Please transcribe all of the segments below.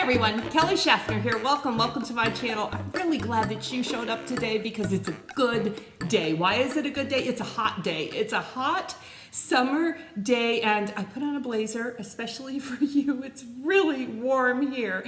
everyone, Kelly Shaffner here. Welcome to my channel. I'm really glad that you showed up today because it's a good day. Why is it a good day? It's a hot day. It's a hot summer day and I put on a blazer, especially for you. It's really warm here.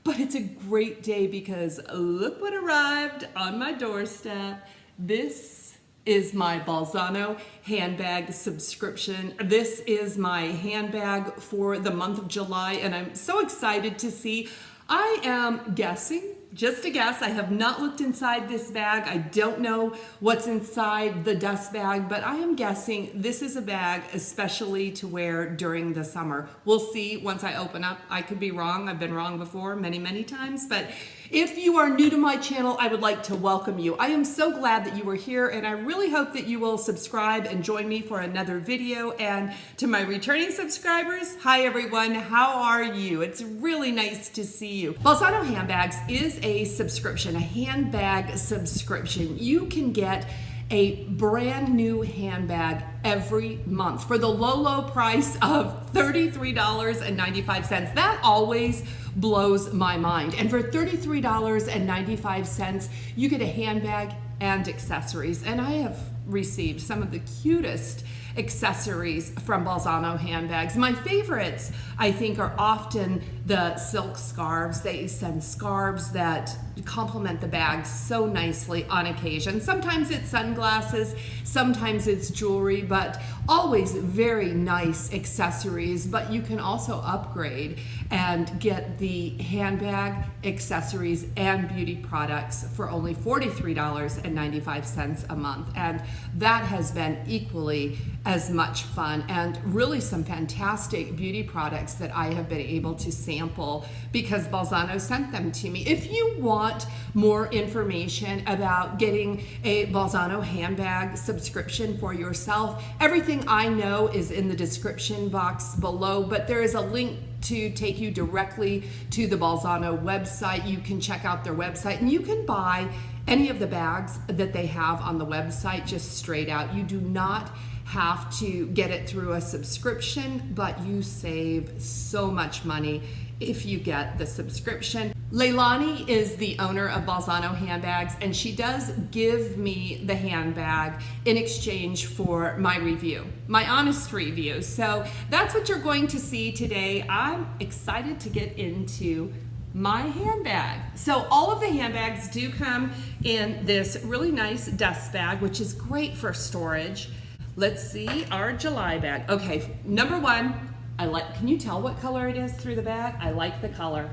But it's a great day because look what arrived on my doorstep. This is my Bolzano handbag subscription. This is my handbag for the month of July and I'm so excited to see. I am guessing, just a guess, I have not looked inside this bag. I don't know what's inside the dust bag, but I am guessing this is a bag especially to wear during the summer. We'll see once I open up. I could be wrong. I've been wrong before many times, but if you are new to my channel, I would like to welcome you. I am so glad that you are here and I really hope that you will subscribe and join me for another video. And to my returning subscribers, hi everyone, how are you? It's really nice to see you. Bolzano Handbags is a subscription, a handbag subscription. You can get a brand new handbag every month for the low price of $33.95. That always blows my mind. And for $33.95, you get a handbag and accessories. And I have received some of the cutest accessories from Bolzano handbags. My favorites, I think, are often the silk scarves. They send scarves that complement the bag so nicely on occasion. Sometimes it's sunglasses, sometimes it's jewelry, but always very nice accessories. But you can also upgrade and get the handbag, accessories, and beauty products for only $43.95 a month. And that has been equally as much fun and really some fantastic beauty products that I have been able to sample because Bolzano sent them to me. If you want more information about getting a Bolzano handbag subscription for yourself, everything I know is in the description box below, but there is a link to take you directly to the Bolzano website. You can check out their website and you can buy any of the bags that they have on the website just straight out. You do not have to get it through a subscription, but you save so much money if you get the subscription. Leilani is the owner of Bolzano Handbags, and she does give me the handbag in exchange for my review, my honest review. So that's what you're going to see today. I'm excited to get into my handbag. So all of the handbags do come in this really nice dust bag, which is great for storage. Let's see our July bag. Okay, number one, can you tell what color it is through the bag? I like the color.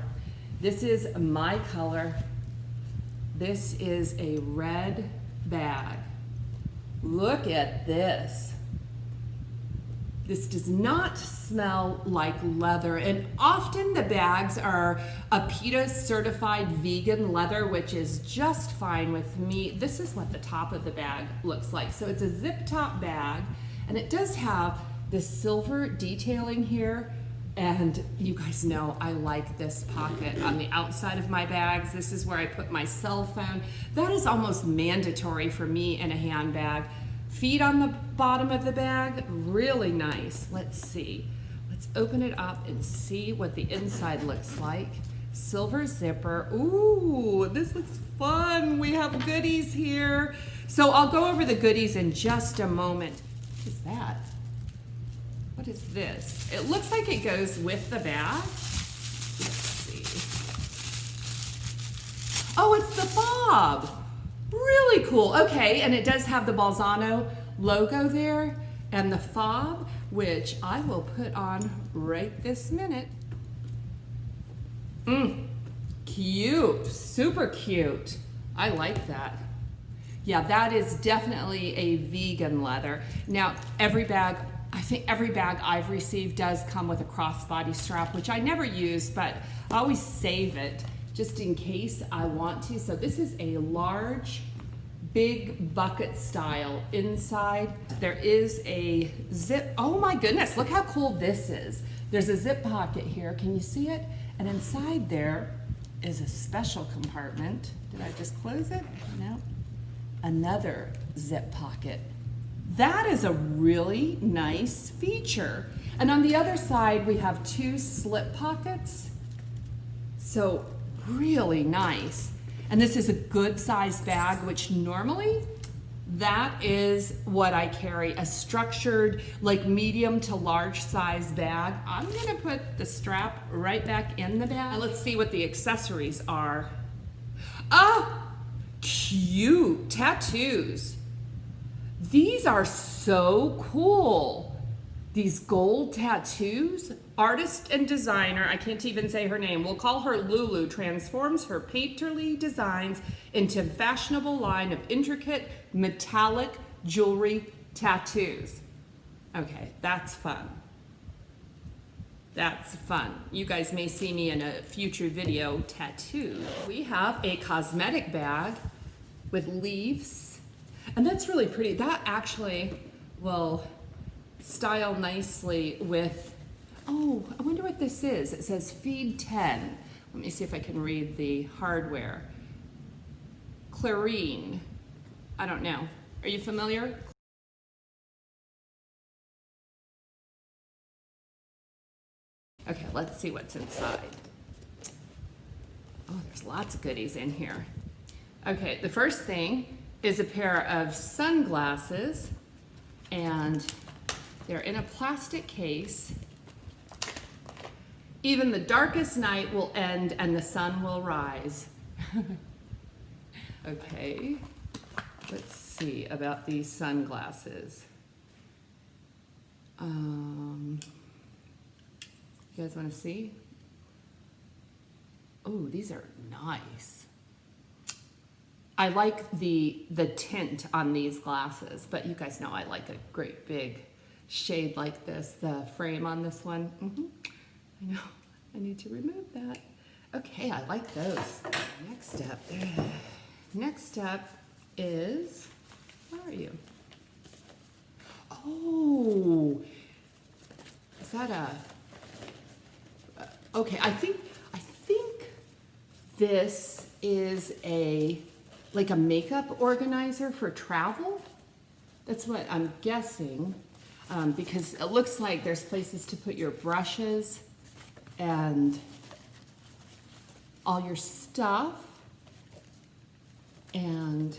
This is my color. This is a red bag. Look at this. This does not smell like leather, and often the bags are a PETA certified vegan leather, which is just fine with me. This is what the top of the bag looks like. So it's a zip top bag, and it does have this silver detailing here. And you guys know I like this pocket on the outside of my bags. This is where I put my cell phone. That is almost mandatory for me in a handbag. Feet on the bottom of the bag, really nice. Let's see. Let's open it up and see what the inside looks like. Silver zipper. Ooh, this looks fun. We have goodies here. So I'll go over the goodies in just a moment. What is that? What is this? It looks like it goes with the bag. Let's see. Oh, it's the fob. Really cool. Okay, and it does have the Bolzano logo there and the fob, which I will put on right this minute. Cute, super cute. I like that. Yeah, that is definitely a vegan leather. Now, I think every bag I've received does come with a crossbody strap, which I never use, but I always save it just in case I want to. So this is a large, big bucket style inside. There is a zip. Oh my goodness, look how cool this is. There's a zip pocket here. Can you see it? And inside there is a special compartment. Did I just close it? No. Another zip pocket. That is a really nice feature. And on the other side, we have two slip pockets. So really nice. And this is a good size bag, which normally that is what I carry, a structured, like medium to large size bag. I'm gonna put the strap right back in the bag. And let's see what the accessories are. Ah, cute tattoos. These are so cool. These gold tattoos. Artist and designer, I can't even say her name, we'll call her Lulu, transforms her painterly designs into fashionable line of intricate metallic jewelry tattoos. Okay, that's fun. That's fun. You guys may see me in a future video tattoo. We have a cosmetic bag with leaves, and that's really pretty. That actually will style nicely with, oh, I wonder what this is. It says feed 10. Let me see if I can read the hardware. Clarine. I don't know. Are you familiar? Okay, let's see what's inside. Oh, there's lots of goodies in here. Okay, the first thing is a pair of sunglasses, and they're in a plastic case. Even the darkest night will end and the sun will rise. Okay, let's see about these sunglasses. You guys want to see? Oh, these are nice. I like the tint on these glasses, but you guys know I like a great big shade like this. The frame on this one, I know, I need to remove that. Okay, I like those. Next up is, where are you? Oh, is that okay, I think this is like a makeup organizer for travel. That's what I'm guessing, because it looks like there's places to put your brushes and all your stuff. And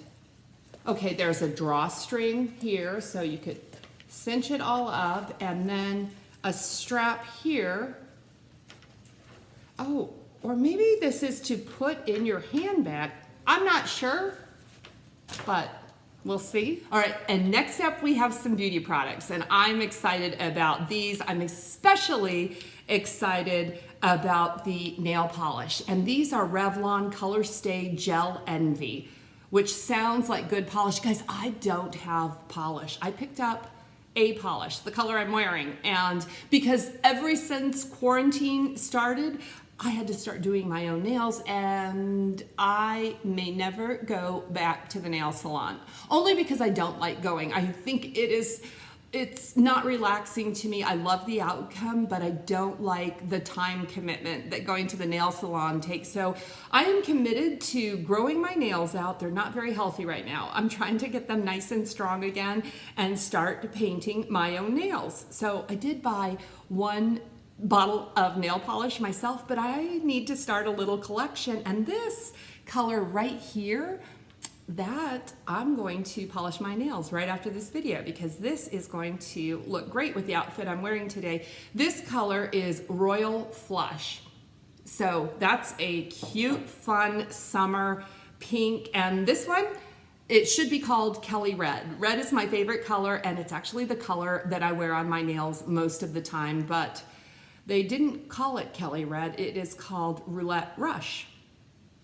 okay, there's a drawstring here, so you could cinch it all up, and then a strap here. Oh, or maybe this is to put in your handbag. I'm not sure, but we'll see. All right, and next up we have some beauty products, and I'm excited about these. I'm especially excited about the nail polish, and these are Revlon Color Stay Gel Envy, which sounds like good polish. Guys, I don't have polish. I picked up a polish, the color I'm wearing, and because ever since quarantine started, I had to start doing my own nails, and I may never go back to the nail salon, only because I don't like going. I think it's not relaxing to me. I love the outcome, but I don't like the time commitment that going to the nail salon takes. So I am committed to growing my nails out. They're not very healthy right now. I'm trying to get them nice and strong again and start painting my own nails. So I did buy one bottle of nail polish myself, but I need to start a little collection, and this color right here, that I'm going to polish my nails right after this video, because this is going to look great with the outfit I'm wearing today. This color is Royal Flush, so that's a cute, fun summer pink, and this one, it should be called Kelly Red. Red is my favorite color, and it's actually the color that I wear on my nails most of the time, but they didn't call it Kelly Red. It is called Roulette Rush.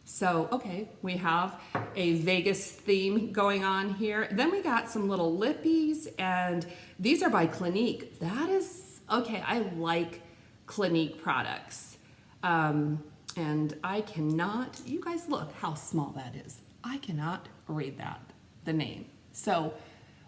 So, okay, we have a Vegas theme going on here. Then we got some little lippies, and these are by Clinique. That is, okay, I like Clinique products. And I cannot, you guys look how small that is. I cannot read that, the name. So,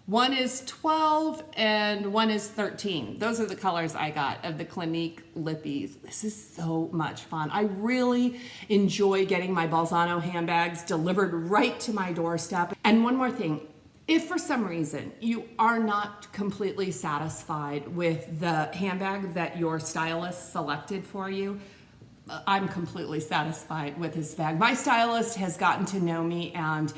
one is 12 and one is 13. Those are the colors I got of the Clinique lippies. This is so much fun. I really enjoy getting my Bolzano handbags delivered right to my doorstep. And one more thing, if for some reason you are not completely satisfied with the handbag that your stylist selected for you, I'm completely satisfied with his bag. My stylist has gotten to know me, and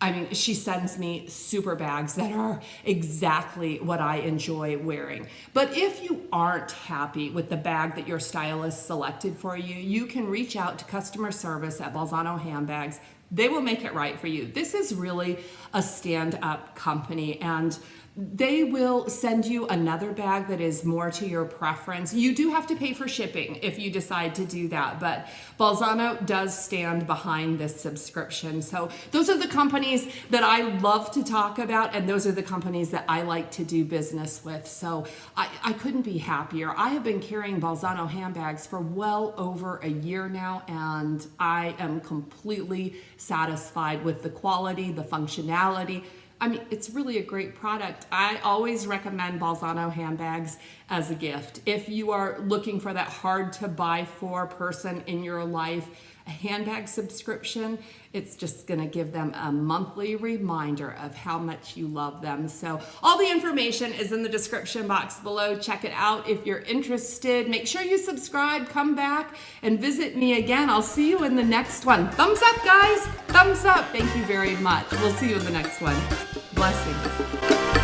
I mean, she sends me super bags that are exactly what I enjoy wearing. But if you aren't happy with the bag that your stylist selected for you, you can reach out to customer service at Bolzano Handbags. They will make it right for you. This is really a stand-up company, and they will send you another bag that is more to your preference. You do have to pay for shipping if you decide to do that, but Bolzano does stand behind this subscription. So those are the companies that I love to talk about, and those are the companies that I like to do business with. So I couldn't be happier. I have been carrying Bolzano handbags for well over a year now, and I am completely satisfied with the quality, the functionality. I mean, it's really a great product. I always recommend Bolzano handbags as a gift. If you are looking for that hard to buy for person in your life, a handbag subscription, it's just gonna give them a monthly reminder of how much you love them. So all the information is in the description box below. Check it out if you're interested. Make sure you subscribe, come back and visit me again. I'll see you in the next one. Thumbs up, guys, thumbs up. Thank you very much. We'll see you in the next one. Blessings.